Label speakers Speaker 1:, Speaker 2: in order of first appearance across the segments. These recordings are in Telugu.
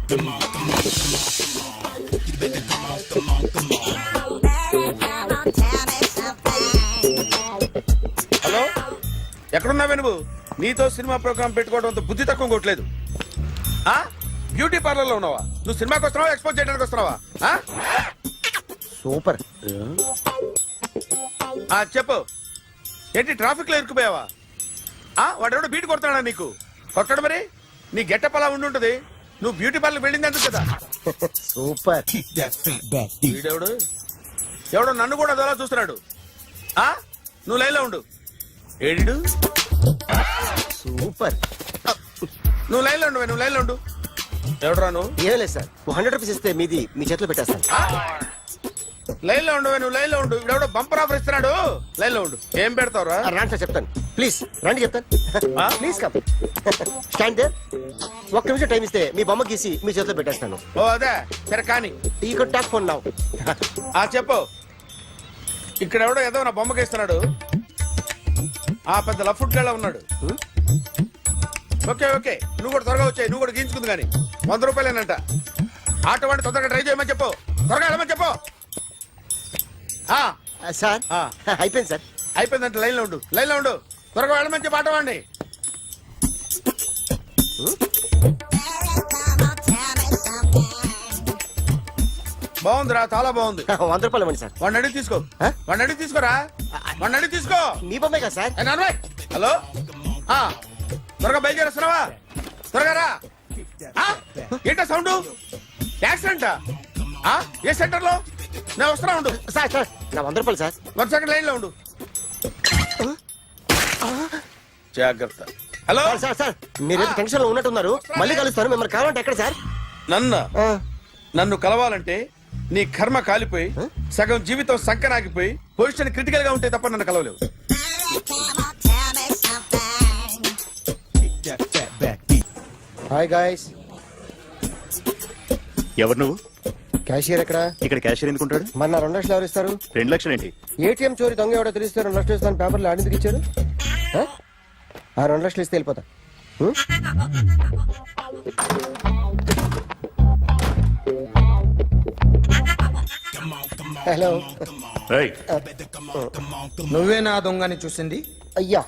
Speaker 1: హలో, ఎక్కడున్నావే నువ్వు? నీతో సినిమా ప్రోగ్రామ్ పెట్టుకోవడంతో బుద్ధి తక్కువ కొట్టలేదు. బ్యూటీ పార్లర్ లో ఉన్నావా? నువ్వు సినిమాకి వస్తున్నావా, ఎక్స్పోజ్ చేయడానికి వస్తున్నావా?
Speaker 2: సూపర్.
Speaker 1: చెప్పు, ఏంటి ట్రాఫిక్ లో ఇరుక్కుపోయావా? వాడెవడో బీట్ కొడతాడా నీకు? కొట్టడు మరి. నీ గెట్టప్ అలా ఉండుంటది. నువ్వు బ్యూటీ పార్లర్ వెళ్ళింది ఎందుకు కదా?
Speaker 2: సూపర్.
Speaker 1: వీడెవడు? ఎవడో నన్ను కూడా అదోలా చూస్తున్నాడు. నువ్వు లైన్లో ఉండు. ఏడు
Speaker 2: సూపర్.
Speaker 1: నువ్వు లైన్లో ఉండు, నువ్వు లైన్లో ఉండు. ఎవడరా నువ్వు?
Speaker 2: ఏం లేదు సార్, 100 రూపీస్ ఇస్తే మీది మీ చేతిలో పెట్టేస్తాను.
Speaker 1: లైన్లో ఉండు, నువ్వు లైన్లో ఉండు. ఇవిడెవడో బంపర్ ఆఫర్ ఇస్తున్నాడు. లైన్లో ఉండు. ఏం పెడతావురా?
Speaker 2: రాండి సార్, చెప్తాను. ప్లీజ్ రండి, చెప్తాను. Please come. Stand there. ఒక్క నిమిషం టైం ఇస్తే మీ బొమ్మ గీసి మీ చేతిలో పెట్టేస్తాను.
Speaker 1: ఓ అదే సరే, కానీ
Speaker 2: ఈ కుడ్ టాక్ ఫోన్ నౌ.
Speaker 1: చెప్పు. ఇక్కడ ఎవడో ఏదో నా బొమ్మకి ఇస్తున్నాడు. పెద్ద లఫుట్ గళ్ళ ఉన్నాడు. ఓకే ఓకే, నువ్వు కూడా త్వరగా వచ్చాయి. నువ్వు కూడా గీంచుకుంది కానీ 100 రూపాయలేనంట. ఆటో వాడిని తొందరగా ట్రై చేయమని చెప్పు. త్వరగా వెళ్ళమని చెప్పు.
Speaker 2: సార్ అయిపోయింది సార్.
Speaker 1: అయిపోయిందంట. లైన్లో ఉండు, లైన్లో ఉండు. త్వరగా వెళ్ళమని చెప్పు ఆటో వాడిని. బాగుందిరా, చాలా బాగుంది.
Speaker 2: 100 రూపాయలు ఇవ్వండి సార్.
Speaker 1: వాడిని అడిగి తీసుకో. వాడిని అడిగి తీసుకోరా. వాడిని అడిగి తీసుకో.
Speaker 2: మీ బొమ్మే కదా సార్.
Speaker 1: హలో, త్వరగా బయలుదేరేస్తున్నావా? త్వరగా రా. ఏంటా సౌండ్? యాక్సిడెంటా? ఏ సెంటర్ లో? నేను వస్తున్నా ఉండు.
Speaker 2: సార్ సార్, నా 100 రూపాయలు సార్.
Speaker 1: 1 సెకండ్ లైన్ లో ఉండు. జాగ్రత్త. హలో
Speaker 2: సార్ సార్, మీరు టెన్షన్ లో ఉన్నట్టున్నారు. మళ్ళీ కలుస్తాను. మిమ్మల్ని కావాలంటే ఎక్కడ సార్?
Speaker 1: నన్ను కలవాలంటే నీ కర్మ కాలిపోయి సగం జీవితం సంకనాగిపోయి పొజిషన్ క్రిటికల్ గా ఉంటే తప్ప నన్ను కలవలేవు.
Speaker 2: Hi guys.
Speaker 3: ఎవరు నువ్వు?
Speaker 2: క్యాషియర్ ఎక్కడ?
Speaker 3: ఇక్కడ క్యాషియర్ ఎందుకుంటాడు?
Speaker 2: మన 2 లక్షలు ఎవరు ఇస్తారు?
Speaker 3: 2 లక్షలు ఏంటి?
Speaker 2: ఏటీఎం చోరీ దొంగ ఎవడో తెలిస్తే 2 లక్షలు ఇస్తాను పేపర్లు ఆడిందుకు ఇచ్చారు. 2 లక్షలు ఇస్తే వెళ్ళిపోతా. హలో.
Speaker 4: నువ్వే నా దొంగని చూసింది?
Speaker 2: అయ్యా,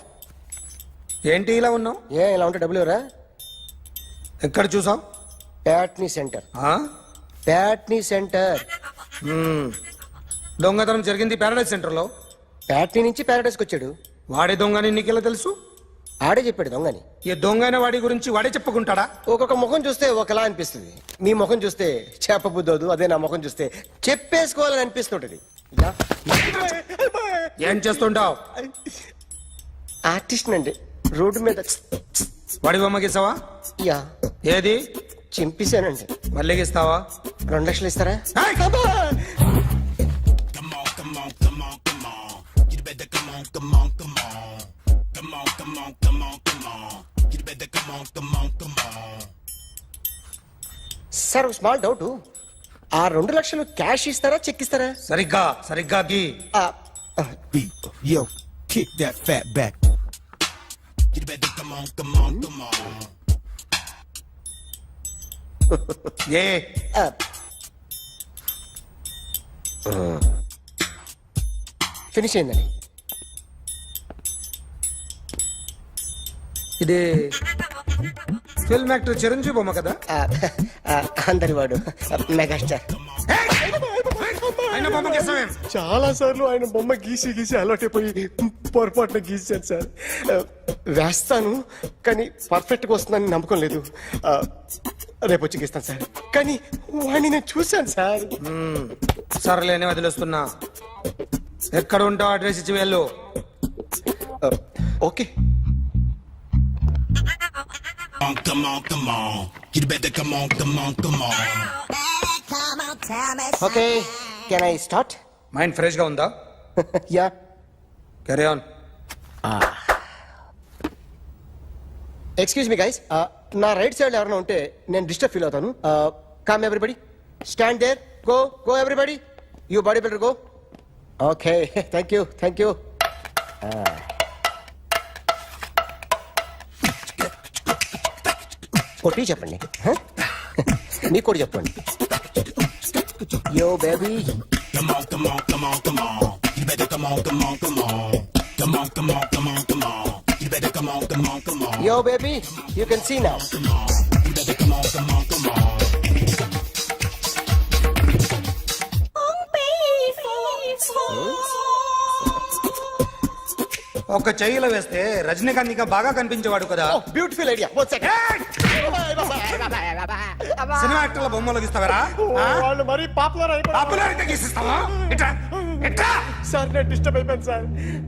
Speaker 4: ఏంటి ఇలా ఉన్నావు?
Speaker 2: ఇలా ఉంటే డబ్బులు ఎవరా?
Speaker 4: ఎక్కడ చూసావు?
Speaker 2: ప్యాట్నీ సెంటర్. ప్యాట్నీ సెంటర్.
Speaker 4: దొంగతనం జరిగింది ప్యారడైజ్ సెంటర్ లో.
Speaker 2: ప్యాట్నీ నుంచి ప్యారడైజ్కి వచ్చాడు.
Speaker 4: వాడే దొంగని నీకెలా తెలుసు?
Speaker 2: ఆడే చెప్పాడు దొంగని.
Speaker 4: ఈ దొంగైన వాడి గురించి వాడే చెప్పుకుంటాడా?
Speaker 2: ఒక్కొక్క ముఖం చూస్తే ఒకలా అనిపిస్తుంది. మీ ముఖం చూస్తే చెప్పబుద్దోదు. అదే నా ముఖం చూస్తే చెప్పేసుకోవాలని అనిపిస్తుంటది.
Speaker 4: ఏం చేస్తుంటావు?
Speaker 2: ఆర్టిస్ట్ అండి. రోడ్డు మీద
Speaker 4: వాడి బొమ్మ గీసావా?
Speaker 2: యా.
Speaker 4: ఏది?
Speaker 2: చింపేశానండి.
Speaker 4: మళ్ళీ గీస్తావా?
Speaker 2: 2 లక్షలు ఇస్తారా? Sir, small doubt. ఆ 2 లక్షలు క్యాష్ ఇస్తారా, చెక్ ఇస్తారా?
Speaker 4: సరిగ్గా గీ.
Speaker 5: Yo, kick that fat back. You better come on.
Speaker 4: A
Speaker 2: finish అయిందండి.
Speaker 4: ఇది ఫిల్మ్ యాక్టర్ చిరంజీవి బొమ్మ కదా?
Speaker 2: అందరి వాడు మెగాస్టార్.
Speaker 4: ఆయన బొమ్మ గీసావేం?
Speaker 2: చాలా సార్లు ఆయన బొమ్మ గీసి అలవాటైపోయి పొరపాటున గీసాను సార్. వేస్తాను కానీ పర్ఫెక్ట్ గా వస్తుందని నమ్మకం లేదు. రేపు వచ్చి గీస్తాను సార్. కానీ వాడిని నేను చూశాను సార్.
Speaker 4: సర్లేని వదిలేస్తున్నా. ఎక్కడ ఉంటావు అడ్రస్ ఇచ్చి వెళ్ళు.
Speaker 2: Okay.
Speaker 5: Come on. You better come on.
Speaker 2: Okay, can I start?
Speaker 4: Mind fresh గా ఉందా?
Speaker 2: Yeah.
Speaker 4: Carry on.
Speaker 2: Excuse me guys, నా రైట్ సైడ్ ఎవరైనా ఉంటే నేను డిస్టర్బ్ ఫీల్ అవుతాను. Come everybody, stand there. Go everybody. You body builder go. Okay, thank you. కొట్టి చెప్పండి. మీకు కూడా చెప్పండి. Yo baby.
Speaker 5: Come on, come on, come on, come on. You better come on, come on, come on. Come on, come on, come on, come on. You better come on, come on, come on.
Speaker 2: Yo baby, you can see now.
Speaker 5: Come on. You better come on, come on, come on.
Speaker 4: ఒక చెయ్యిలో వేస్తే రజనీకాంత్ ఇంకా బాగా కనిపించేవాడు కదా.
Speaker 2: Beautiful idea.
Speaker 4: సినిమా యాక్టర్ల బొమ్మలు గీస్తావరా?
Speaker 2: వాళ్ళు మరీ పాపులర్ అయిపోయారు.
Speaker 4: పాపులారిటీ గీసిస్తావా? ఇట్రా ఇట్రా.
Speaker 2: సార్ నేను డిస్టర్బ్ అయిపోయాను సార్.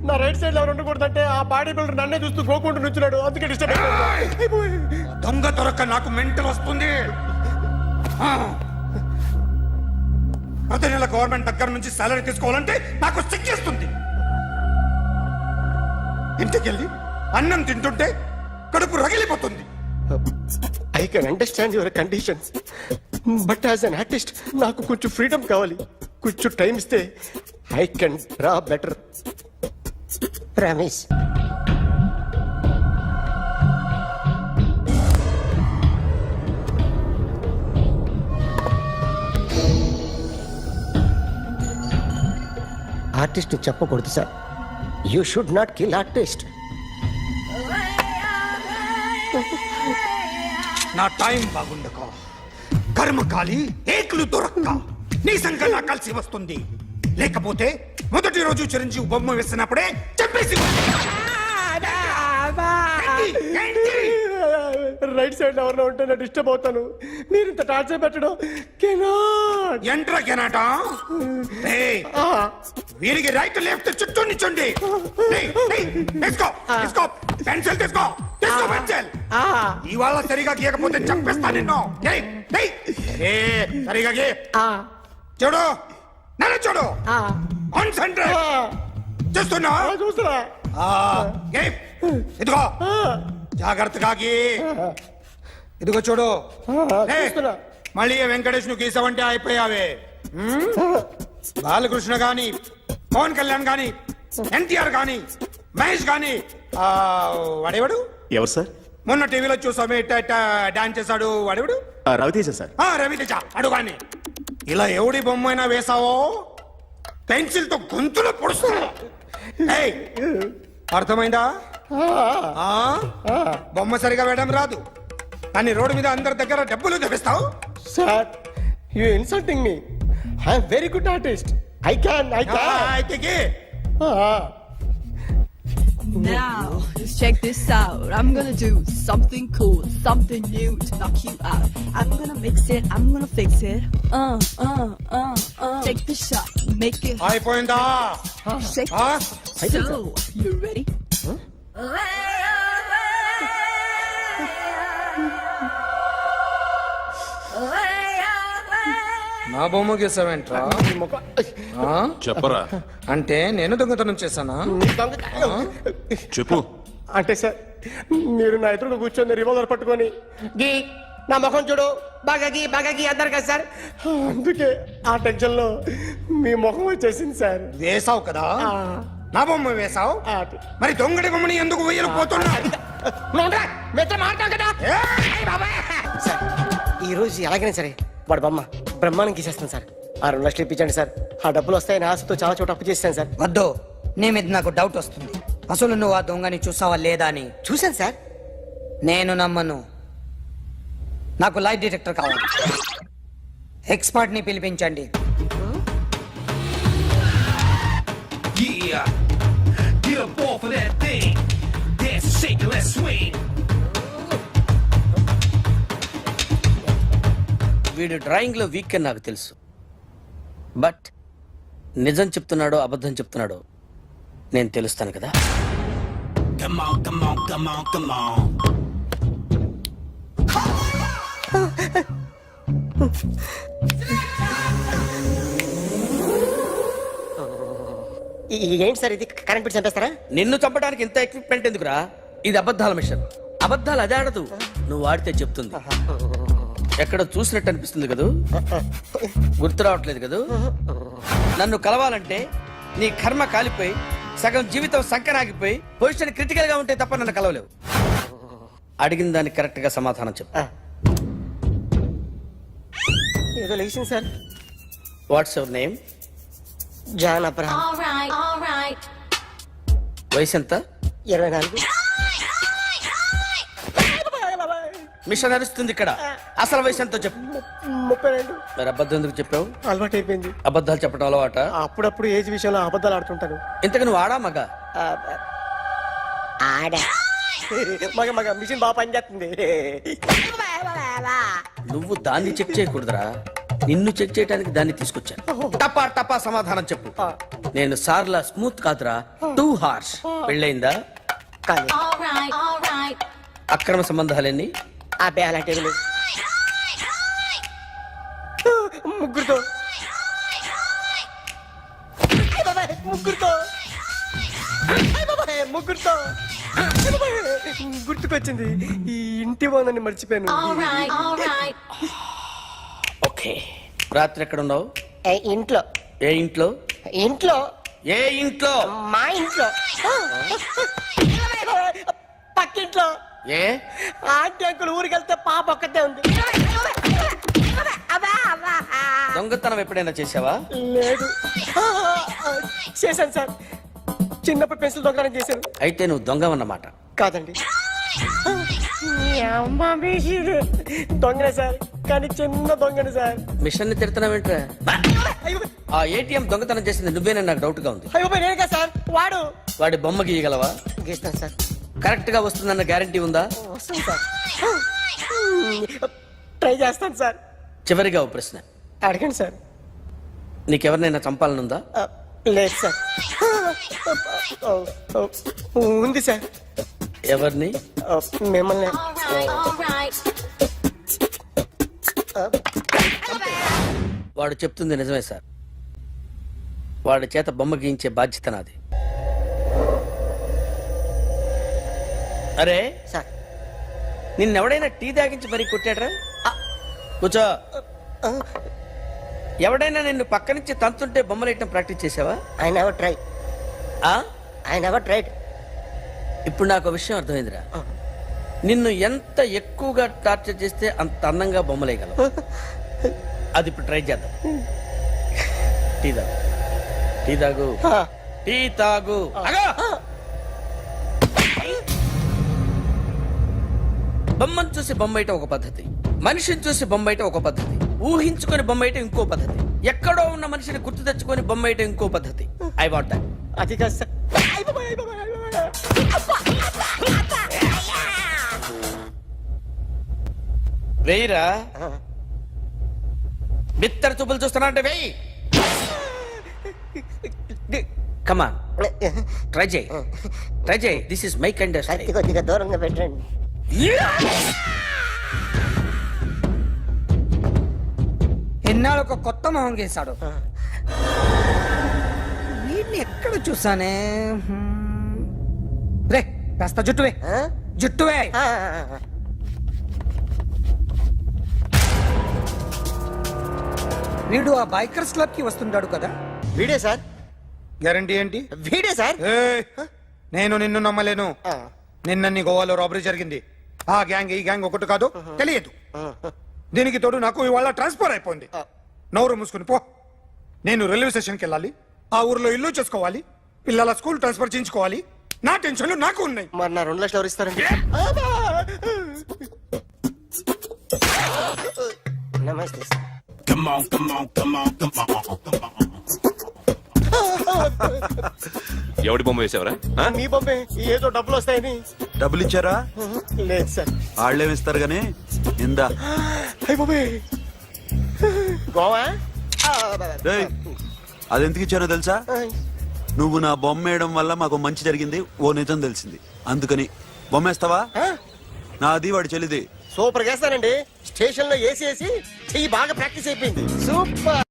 Speaker 2: నా రైట్ సైడ్ లో ఉండకూడదంటే ఆ బాడీ బిల్డర్ నన్నే చూస్తూ గోకుంటూ నుంచున్నాడు, అందుకే డిస్టర్బ్ అయిపోయాను.
Speaker 4: దొంగ దొరక్క నాకు మెంటల్ వస్తుంది. ప్రతి నెల గవర్నమెంట్ దగ్గర నుంచి సాలరీ తీసుకోవాలంటే నాకు సిగ్గేస్తుంది. ఇంటికెళ్ళి అన్నం తింటుంటే కడుపు రగిలిపోతుంది.
Speaker 2: I can understand your conditions, but as an artist నాకు కొంచెం ఫ్రీడమ్ కావాలి. కొంచెం టైం ఇస్తే I can draw better. Promise. Artist చెప్పకూడదు sir. You should not kill artist.
Speaker 4: నా టైం బాగుండక కర్మకాలి ఏకులు దొరక్క నీ సంకల్లా కలిసి వస్తుంది. లేకపోతే మొదటి రోజు చిరంజీవి బొమ్మ వేసినప్పుడే చెప్పేసి
Speaker 2: రైట్ సైడ్ ఎవరిలో ఉంటే నేను డిస్టర్బ్ అవుతాను. మీరు ఇంత టార్చర్ పెట్టడం కెనాట్.
Speaker 4: ఎంట్రా కెనాట. వీరికి రైట్ లెఫ్ట్ చుట్టూ నిచ్చండి. తీసుకో తీసుకో పెన్సిల్ తీసుకో తీసుకో పెన్సిల్. ఇవాళ సరిగా గీయకపోతే చంపేస్తా నిన్ను. సరిగా గీ. చూడు నన్ను చూడు. కాన్సంట్రేట్ చూస్తున్నా.
Speaker 2: చూస్తున్నా.
Speaker 4: ఇదిగో జాగ్రత్తగా గీ. ఇదిగో చూడు. మళ్ళీ వెంకటేష్ ను గీసావంటే అయిపోయావే. బాలకృష్ణ గాని, పవన్ కళ్యాణ్ గాని, ఎన్టీఆర్ గాని, మహేష్ గాని, వాడేవాడు
Speaker 3: ఎవరు సార్?
Speaker 4: మొన్న టీవీలో చూసామే డాన్స్ చేశాడు వాడేవాడు?
Speaker 3: రవితేజ సార్.
Speaker 4: రవితేజ అడుగాని. ఇలా ఎవడి బొమ్మ అయినా వేసావో పెన్సిల్ తో గొంతులో పొడుస్తున్నా. అర్థమైందా? బొమ్మ సరిగా వేయడం రాదు కానీ రోడ్డు మీద అందరి దగ్గర డబ్బులు తెప్పిస్తావు.
Speaker 2: Sir you insulting me. I am very good artist. I can.
Speaker 4: అయితే
Speaker 6: Now, just check this out. I'm gonna do something cool, something new to knock you out. I'm gonna mix it, I'm gonna fix it. Take the shot, make it
Speaker 4: అయిపోయిందా?
Speaker 6: shake. So, you ready?
Speaker 4: నా బొమ్మ గీసావేంట్రా?
Speaker 3: చెప్పరా.
Speaker 4: అంటే నేను దొంగతనం చేశానా?
Speaker 3: చెప్పు.
Speaker 2: అంటే సార్ మీరు నా ఎదురుగా కూర్చొని రివాల్వర్ పట్టుకొని గీ నా ముఖం చూడు బాగా గీ అన్నారు కదా సార్. అందుకే ఆ టెన్షన్ లో మీ ముఖం వచ్చేసింది సార్.
Speaker 4: వేసావు కదా, నా బొమ్మ వేసావు. మరి దొంగడి బొమ్మని ఎందుకు వేయలేకపోతున్నా?
Speaker 2: సార్ ఈ రోజు ఎలాగైనా సరే వాడు బొమ్మ బ్రహ్మాండం గీసేస్తాను సార్. 6 లక్షలు ఇప్పించండి సార్. ఆ డబ్బులు వస్తాయని ఆశతో చాలా చోట అప్పు చేస్తాను సార్.
Speaker 7: వద్దు, నీ మీద నాకు డౌట్ వస్తుంది. అసలు నువ్వు ఆ దొంగని చూసావా లేదా అని.
Speaker 2: చూశాను సార్.
Speaker 7: నేను నమ్మను. నాకు లైట్ డిటెక్టర్ కావాలి. ఎక్స్పర్ట్ ని పిలిపించండి.
Speaker 5: Yeah, get up off of that thing. Dance, shake, let's swing.
Speaker 8: వీడు డ్రాయింగ్ లో వీక్ అని నాకు తెలుసు, బట్ నిజం చెప్తున్నాడో అబద్ధం చెప్తున్నాడో నేను తెలుస్తాను కదా.
Speaker 5: Come on, come on, come on, come on.
Speaker 2: ఏంటి సార్ ఇది? కరెంట్ బిల్ చంపేస్తారా?
Speaker 8: నిన్ను చంపడానికి ఇంత ఎక్విప్మెంట్ ఎందుకురా? ఇది అబద్ధాల మిషన్. అబద్ధాలు అదే ఆడదు, నువ్వు ఆడితే చెప్తుంది. ఎక్కడ చూసినట్టు అనిపిస్తుంది కదూ, గుర్తు రావట్లేదు కదూ. నన్ను కలవాలంటే నీ కర్మ కాలిపోయి సగం జీవితం సంకరాగిపోయి పొజిషన్ క్రిటికల్ గా ఉంటే తప్ప నన్ను కలవలేవు. అడిగిన దానికి కరెక్ట్ గా సమాధానం చెప్పు.
Speaker 2: ఏదో లేచింది sir.
Speaker 8: What's your name?
Speaker 2: John Abraham.
Speaker 6: all right.
Speaker 8: వయసు ఎంత?
Speaker 2: 24.
Speaker 8: మిషన్ నడుస్తుంది ఇక్కడ. అసలు వయసు ఎంతో చెప్పు.
Speaker 2: 32.
Speaker 8: మరి అబద్ధం ఎందుకు చెప్పావు?
Speaker 2: అలవాటు అయిపోయింది.
Speaker 8: అబద్ధాలు చెప్పడం అలవాట?
Speaker 2: అప్పుడప్పుడు ఏజ్ విషయంలో అబద్ధాలు ఆడుతుంటాను.
Speaker 8: ఇంతకు నువ్వు ఆడా మగ?
Speaker 2: ఆడా మగ మగ మిషన్ బాగా పనిచేస్తుంది.
Speaker 8: నువ్వు దాన్ని చెక్ చేయకూడదురా, నిన్ను చెక్ చేయడానికి దాన్ని తీసుకొచ్చాను. టపా టపా సమాధానం చెప్పు. నేను సార్లా స్మూత్ కాదురా, టూ హార్ష్. పెళ్ళయిందా?
Speaker 2: కానీ
Speaker 6: All right.
Speaker 8: అక్రమ సంబంధాలన్నీ?
Speaker 2: అబ్బాయి అలాంటి ఏమీ లేవు. ముగ్గురుతో ముగ్గురుతో ముగ్గురుతో గుర్తుకొచ్చింది. ఈ ఇంటి బాగుందని మర్చిపోయాను.
Speaker 6: All right.
Speaker 8: ఓకే. రాత్రి ఎక్కడ ఉన్నావు?
Speaker 2: ఇంట్లో.
Speaker 8: ఏ ఇంట్లో?
Speaker 2: ఇంట్లో
Speaker 8: ఏ ఇంట్లో?
Speaker 2: మా ఇంట్లో. పక్కింట్లో.
Speaker 8: ఏ
Speaker 2: ఆంటీ అంకుల్ ఊరికి వెళ్తే పాప ఒక్కతే ఉంది.
Speaker 8: దొంగతనం ఎప్పుడైనా చేసావా?
Speaker 2: లేదు. చేశాను సార్, చిన్నప్పుడు పెన్సిల్ దొంగతనం చేశాను.
Speaker 8: అయితే నువ్వు దొంగవన్నమాట.
Speaker 2: కాదండి, దొంగనే సార్, కానీ చిన్న దొంగని సార్.
Speaker 8: మిషన్ ని తిడుతున్నావేంట్రా?
Speaker 2: అయ్యో
Speaker 8: ఆ ఏటీఎం దొంగతనం చేసింది నువ్వేనని నాకు డౌట్ గా ఉంది.
Speaker 2: అయ్యో నేనే సార్. వాడు
Speaker 8: వాడి బొమ్మ గీయగలవా?
Speaker 2: గీస్తాను సార్.
Speaker 8: కరెక్ట్ గా వస్తుందన్న గ్యారంటీ ఉందా?
Speaker 2: వస్తాను సార్, ట్రై చేస్తాను సార్.
Speaker 8: చివరిగా ఓ ప్రశ్న
Speaker 2: అడగండి సార్.
Speaker 8: నీకెవరినైనా చంపాలనుందా?
Speaker 2: లేదు సార్. ఉంది సార్.
Speaker 8: ఎవరిని?
Speaker 2: మిమ్మల్ని.
Speaker 6: All right.
Speaker 8: వాడు చెప్తుంది నిజమే సార్. వాడి చేత బొమ్మ గీయించే బాధ్యత నాది. అరే
Speaker 2: సార్
Speaker 8: నిన్నెవడైనా టీ తాగించి మరీ కొట్టాడ్రా? కూర్చో. ఎవడైనా నిన్ను పక్క నుంచి తంతుంటే బొమ్మలేయటం ప్రాక్టీస్ చేసావా?
Speaker 2: I never try.
Speaker 8: ఆ?
Speaker 2: I never tried.
Speaker 8: ఇప్పుడు నాకు ఒక విషయం అర్థమైందిరా. నిన్ను ఎంత ఎక్కువగా టార్చర్ చేస్తే అంత అందంగా బొమ్మలేయగలవు. అది ఇప్పుడు ట్రై చేద్దాం. టీ తాగు, టీ తాగు, టీ తాగు. అగో! బొమ్మను చూసి బొమ్మయటం ఒక పద్ధతి, మనిషిని చూసి బొమ్మయటం ఒక పద్ధతి, ఊహించుకొని బొమ్మయటం ఇంకో పద్ధతి, ఎక్కడో ఉన్న మనిషిని గుర్తు తెచ్చుకొని బొమ్మయటం ఇంకో పద్ధతి. I want that.
Speaker 2: అది కాదు సార్.
Speaker 8: వెయ్యిరా. బిత్తర చూపులు చూస్తున్నా అంటే వెయ్యి. కమాన్, ట్రై చేయి, ట్రై చేయి. This is my kind of style.
Speaker 2: కొద్దిగా దూరంగా పెట్టండి.
Speaker 7: ఎన్నాళ్ళు ఒక కొత్త మొహం గీశాడు. వీడిని ఎక్కడ చూసానే? రే కాస్త జుట్టువే, జుట్టువే. వీడు ఆ బైకర్స్ క్లబ్ కి వస్తుంటాడు కదా?
Speaker 2: వీడే సార్.
Speaker 4: గ్యారంటీ ఏంటి?
Speaker 2: వీడే సార్.
Speaker 4: ఏయ్, నేను నిన్ను నమ్మలేను. నిన్న నీ గోవాలో రాబరీ జరిగింది. ఆ గ్యాంగ్ ఈ గ్యాంగ్ ఒకటి కాదు, తెలియదు. దీనికి తోడు నాకు ఇవాళ ట్రాన్స్ఫర్ అయిపోయింది. నోరు మూసుకుని పో. నేను రైల్వే స్టేషన్కి వెళ్ళాలి, ఆ ఊర్లో ఇల్లు చేసుకోవాలి, పిల్లల స్కూల్ ట్రాన్స్ఫర్ చేయించుకోవాలి. నా టెన్షన్లు నాకు ఉన్నాయి.
Speaker 2: మరి నా 2 లక్షలు ఎవరు ఇస్తారండి? నమస్తే sir.
Speaker 5: Come on, come on, come on, come on, come on.
Speaker 3: ఎవడి బొమ్మ వేసావరా?
Speaker 2: మీ బొమ్మే, ఏదో డబ్బులు వస్తాయని.
Speaker 9: డబ్బులు ఇచ్చారా?
Speaker 2: లేదు సార్.
Speaker 9: వాళ్ళేమిస్తారు గానీ ఇందా.
Speaker 2: అయ్య బాబే, గోవా.
Speaker 9: రేయ్, అది ఎందుకు ఇచ్చానో తెలుసా? నువ్వు నా బొమ్మ వేయడం వల్ల మాకు మంచి జరిగింది, ఓ నిజం తెలిసింది. అందుకని బొమ్మేస్తావా? నాది వాడి చెల్లిది.
Speaker 2: సూపర్ చేస్తానండి. స్టేషన్ లో ఏసీ చెయ్యి బాగా ప్రాక్టీస్ అయిపోయింది. సూపర్.